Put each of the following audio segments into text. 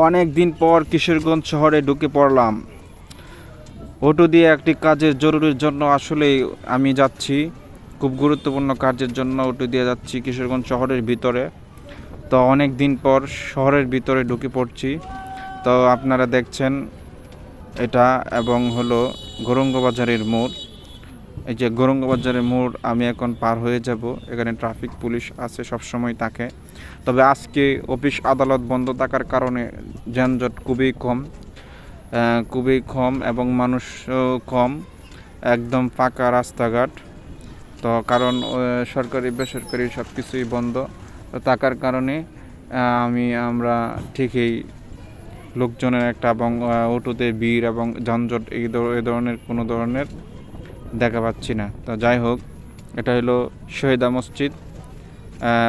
অনেক দিন পর কিশোরগঞ্জ শহরে ঢুকে পড়লাম। অটো দিয়ে একটি কাজের জরুরির জন্য আসলেই আমি যাচ্ছি। খুব গুরুত্বপূর্ণ কাজের জন্য অটো দিয়ে যাচ্ছি কিশোরগঞ্জ শহরের ভিতরে। তো অনেক দিন পর শহরের ভিতরে ঢুকে পড়ছি। তো আপনারা দেখছেন এটা, এবং হলো গৌরঙ্গবাজারের মোড়। এই যে গৌরঙ্গবাজারের মোড় আমি এখন পার হয়ে যাব। এখানে ট্রাফিক পুলিশ আছে, সবসময় থাকে। তবে আজকে অফিস আদালত বন্ধ থাকার কারণে যানজট খুবই কম এবং মানুষও কম, একদম ফাঁকা রাস্তাঘাট। তো কারণ সরকারি বেসরকারি সব কিছুই বন্ধ থাকার কারণে আমরা ঠিকই লোকজনের একটা এবং অটোতে ভিড় এবং যানজট এই ধরনের কোনো ধরনের দেখা পাচ্ছি না। তো যাই হোক, এটা হলো শহীদা মসজিদ,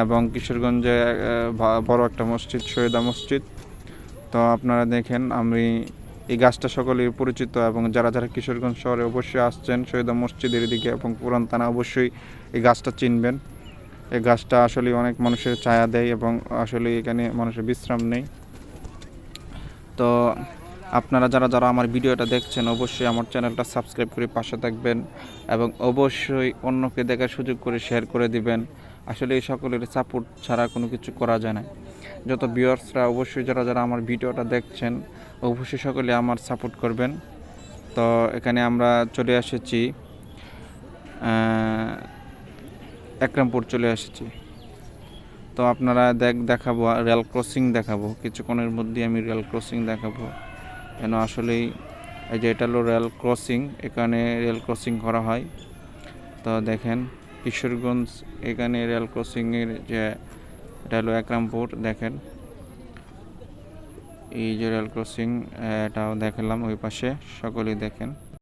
এবং কিশোরগঞ্জে বড় একটা মসজিদ, শহীদা মসজিদ। তো আপনারা দেখেন, আমি এই গাছটা সকলেই পরিচিত, এবং যারা যারা কিশোরগঞ্জ শহরে অবশ্যই আসছেন শহীদা মসজিদের দিকে এবং পুরান থানা, অবশ্যই এই গাছটা চিনবেন। এই গাছটা আসলে অনেক মানুষের ছায়া দেয় এবং আসলে এখানে মানুষের বিশ্রাম নেই। তো আপনারা যারা যারা আমার ভিডিওটা দেখছেন অবশ্যই আমার চ্যানেলটা সাবস্ক্রাইব করে পাশে থাকবেন, এবং অবশ্যই অন্যকে দেখার সুযোগ করে শেয়ার করে দিবেন। আসলে এই সকলের সাপোর্ট ছাড়া কোনো কিছু করা যায় না। যত ভিউয়ার্সরা অবশ্যই যারা যারা আমার ভিডিওটা দেখছেন অবশ্যই সকলে আমার সাপোর্ট করবেন। তো এখানে আমরা চলে এসেছি, একরামপুর চলে এসেছি। তো আপনারা দেখাবো রেল ক্রসিং দেখাবো, কিছুক্ষণের মধ্যে আমি রেল ক্রসিং দেখাবো। কেন আসলেই এই যে এটা হলো রেল ক্রসিং, এখানে রেল ক্রসিং করা হয়। তো দেখেন কিশোরগঞ্জ, এখানে রেল ক্রসিংয়ের যে এটা হলো একরামপুর, দেখেন এই যে রেল ক্রসিং, এটাও দেখালাম ওই পাশে, সকলেই দেখেন।